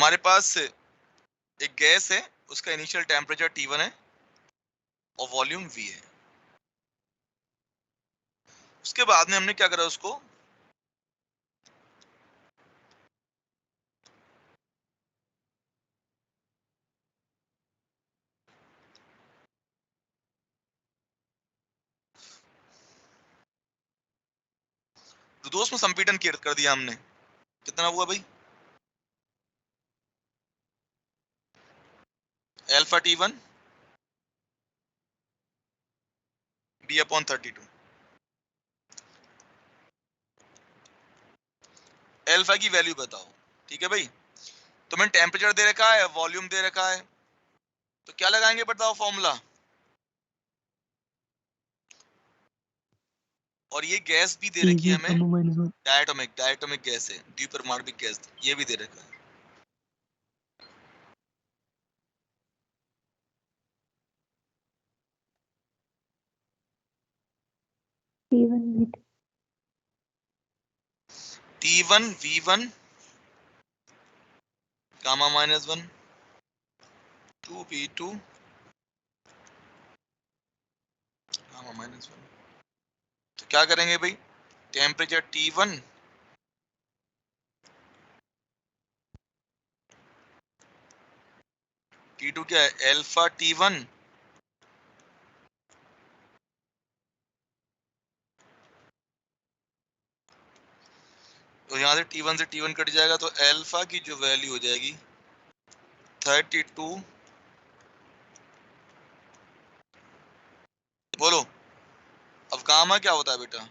हमारे पास एक गैस है, उसका इनिशियल टेम्परेचर T1 है और वॉल्यूम V है। उसके बाद में हमने क्या करा, उसको दोस्त में संपीड़न कर दिया हमने। कितना हुआ भाई? Alpha T1 B/32। अल्फा की वैल्यू बताओ। ठीक है भाई, तो मैंने टेम्परेचर दे रखा है, वॉल्यूम दे रखा है, तो क्या लगाएंगे बताओ फॉर्मूला। और ये गैस भी दे रखी है हमें, डायटोमिक गैस है, द्विपरमाणविक गैस, ये भी दे रखा है। T1 V1 gamma -1 2V2 gamma -1। तो क्या करेंगे भाई, टेम्परेचर T1 T2 क्या है, अल्फा T1 तो यहाँ से T1 से T1 कट जाएगा, तो अल्फा की जो वैल्यू हो जाएगी 32। बोलो अब गामा क्या होता है बेटा?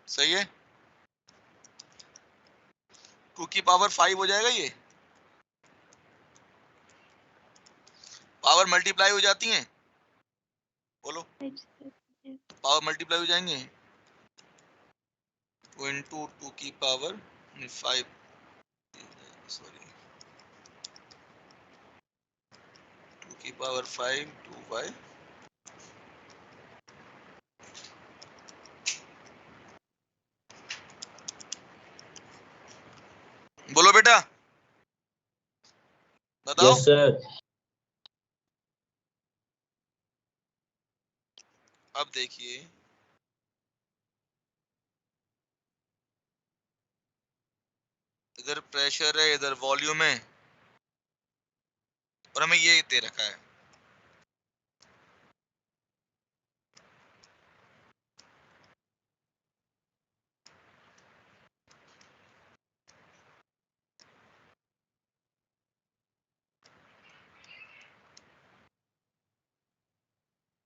सही है, 2 की पावर 5 हो जाएगा। ये पावर मल्टीप्लाई हो जाती हैं, बोलो पावर मल्टीप्लाई हो जाएंगे, 2 इंटू 2 की पावर 5, सॉरी 2 की पावर 5 2y। बोलो बेटा बताओ। Yes sir. अब देखिए, इधर प्रेशर है, इधर वॉल्यूम है, और हमें ये दे रखा है।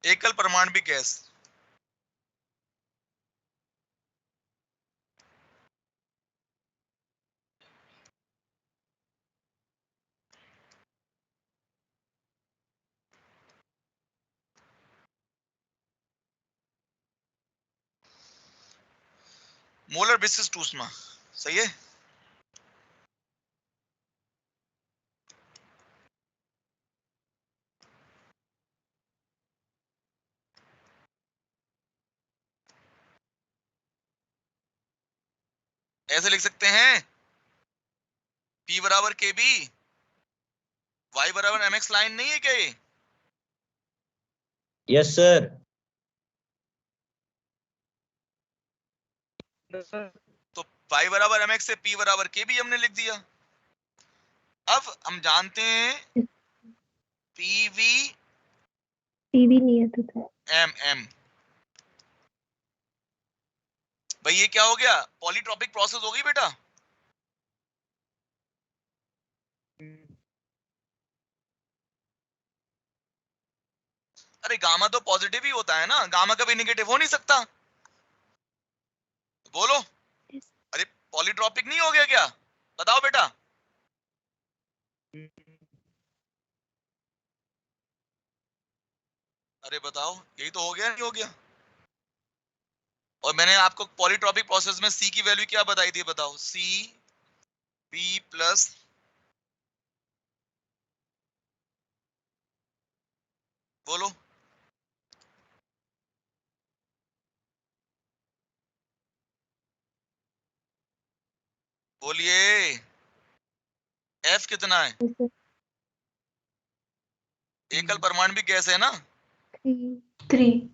एकल परमाणु गैस, मोलर विशिष्ट ऊष्मा। सही है, ऐसे लिख सकते हैं, P बराबर KB, Y बराबर mx लाइन नहीं है क्या ये? Yes sir. तो Y बराबर mx से P बराबर KB हमने लिख दिया। अब हम जानते हैं PV नहीं आता था। MM। भाई ये क्या हो गया, पॉलीट्रॉपिक प्रोसेस हो गई बेटा। अरे गामा तो पॉजिटिव ही होता है ना, गामा कभी नेगेटिव हो नहीं सकता। बोलो। Yes. अरे पॉलीट्रॉपिक नहीं हो गया क्या? बताओ बेटा। अरे बताओ, यही तो हो गया नहीं हो गया? और मैंने आपको पॉलीट्रॉपिक प्रोसेस में सी की वैल्यू क्या बताई थी, बताओ। सी बी प्लस, बोलो। बोलिए। एफ कितना है? Yes, sir. एकल परमाणु गैस है ना? 3. 3.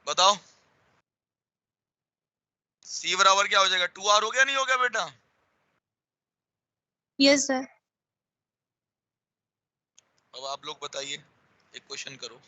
बताओ। सी बराबर क्या हो जाएगा? 2r हो गया नहीं हो गया बेटा? Yes sir. अब आप लोग बताइए, एक क्वेश्चन करो।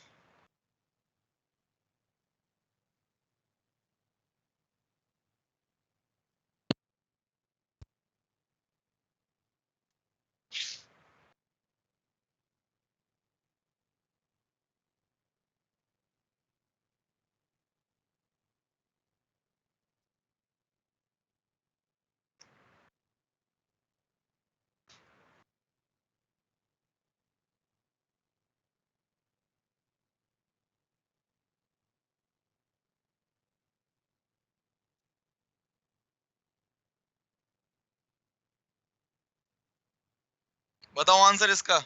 बताओ आंसर इसका।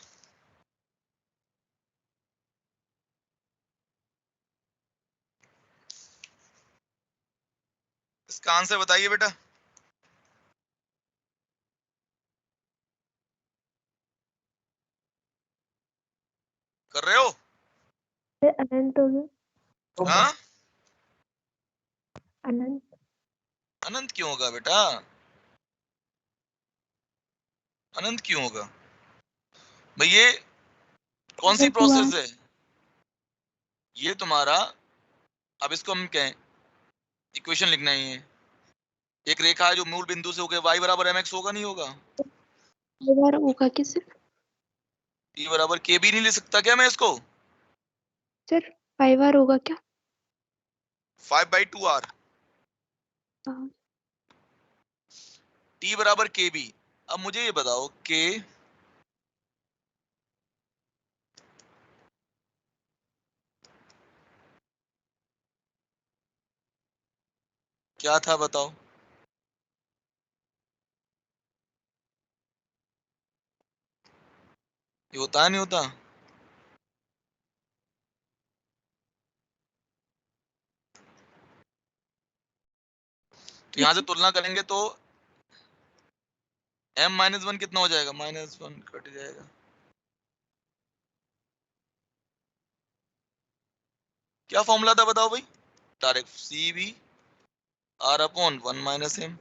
इसका आंसर बताइए बेटा। कर रहे हो? Sir, अनंत होगा. हाँ, अनंत. अनंत क्यों होगा बेटा? अनंत क्यों होगा भाई? ये कौन सी Sir, 2R. प्रोसेस है? ये तुम्हारा, अब इसको हम कहें, इक्वेशन लिखना ही है। एक रेखा है जो मूल बिंदु से होकर y बराबर mx होगा नहीं होगा? बार होगा कि सर? t बराबर के भी नहीं लिख सकता क्या मैं इसको? सर 5 बार होगा क्या? 5/2r। हाँ. t बराबर के बी। अब मुझे ये बताओ के क्या था, बताओ। ये होता है नहीं होता? तो यहां से तुलना करेंगे तो m-1 कितना हो जाएगा? -1 कट जाएगा। क्या फॉर्मूला था बताओ भाई? Direct C B R upon 1 minus M.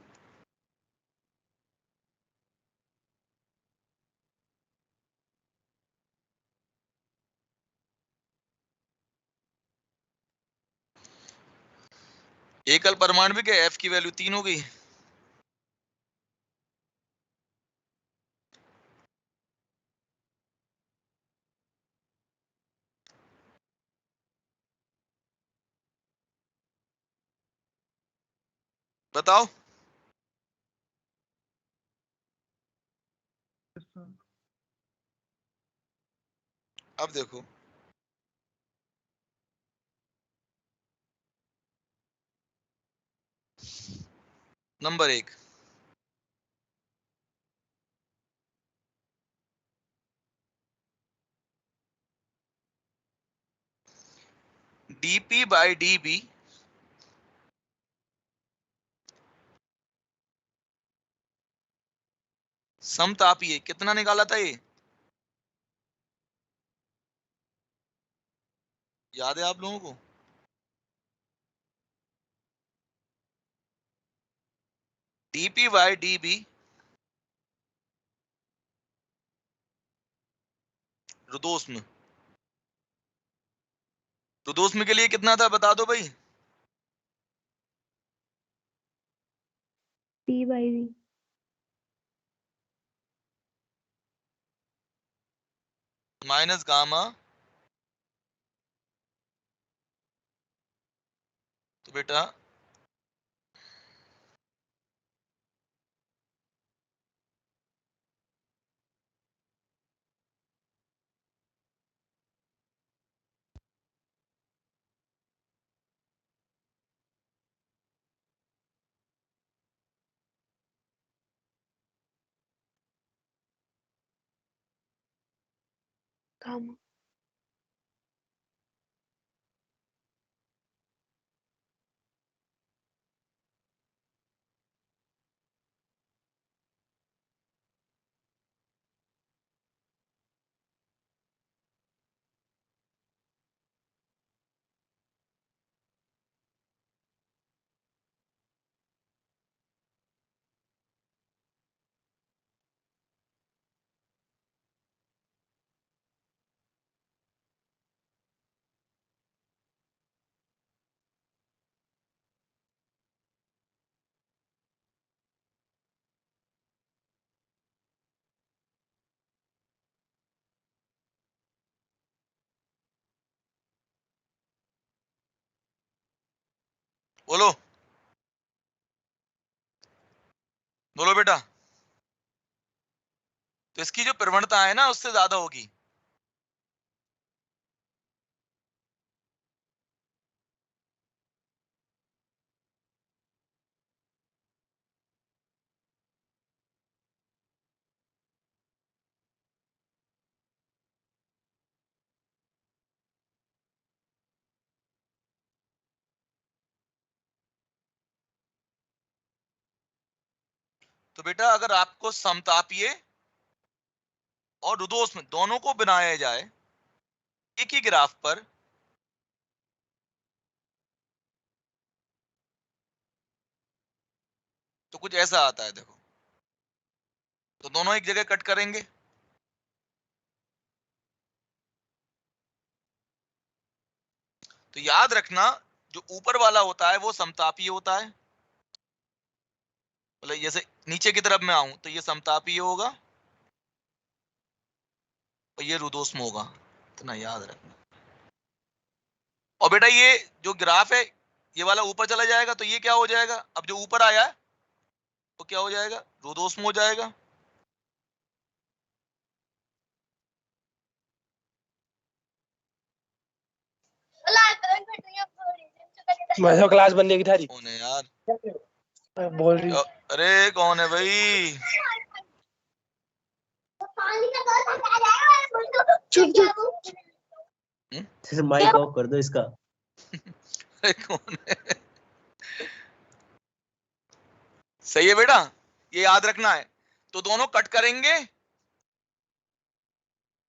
एकल परमाणु के एफ की वैल्यू 3 हो गई। बताओ। अब देखो, नंबर 1, dp बाई db समतापीय कितना निकाला था ये? याद है आप लोगों को? dp बाय db रुदोष्म। रुदोष्म के लिए कितना था बता दो भाई। P by V. Minus gamma, तो बेटा गामा। बोलो बोलो बेटा। तो इसकी जो प्रवणता है ना उससे ज्यादा होगी। तो बेटा अगर आपको समतापीय और रुदोष्म दोनों को बनाया जाए एक ही ग्राफ पर, तो कुछ ऐसा आता है देखो। तो दोनों एक जगह कट करेंगे, तो याद रखना जो ऊपर वाला होता है वो समतापीय होता है। मतलब जैसे नीचे की तरफ मैं आऊं तो ये समतापीय होगा और ये रुदोष्म होगा, इतना याद रखना। और बेटा ये जो ग्राफ है ये वाला ऊपर चला जाएगा तो ये क्या हो जाएगा, अब जो ऊपर आया है तो क्या हो जाएगा, रुदोष्म हो जाएगा। मैं क्लास बन लेगी थारी। कौन है यार बोल रही अरे कौन है भाई। माइक ऑफ कर दो इसका। अरे कौन है। सही है बेटा, ये याद रखना है। तो दोनों कट करेंगे।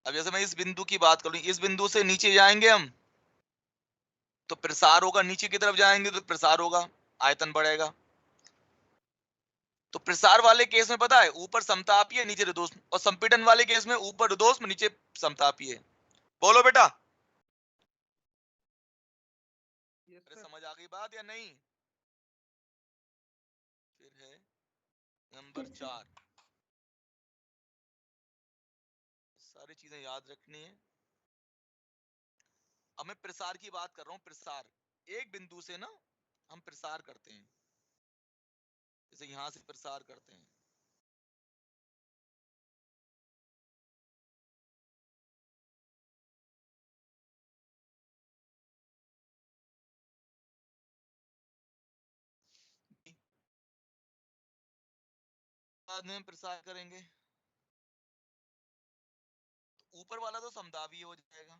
अब जैसे मैं इस बिंदु की बात करूं, इस बिंदु से नीचे जाएंगे हम तो प्रसार होगा, नीचे की तरफ जाएंगे तो प्रसार होगा, आयतन बढ़ेगा। तो प्रसार वाले केस में पता है ऊपर समतापीय नीचे रुदोष्म, और संपीड़न वाले केस में ऊपर रुदोष्म नीचे समतापीय। बोलो बेटा। अरे समझ आ गई बात या नहीं। फिर है नंबर 4, सारी चीजें याद रखनी है। अब मैं प्रसार की बात कर रहा हूं। प्रसार एक बिंदु से ना हम प्रसार करते हैं, जैसे यहां से प्रसार करते हैं। बाद में प्रसार करेंगे तो ऊपर वाला तो समदाबी हो जाएगा,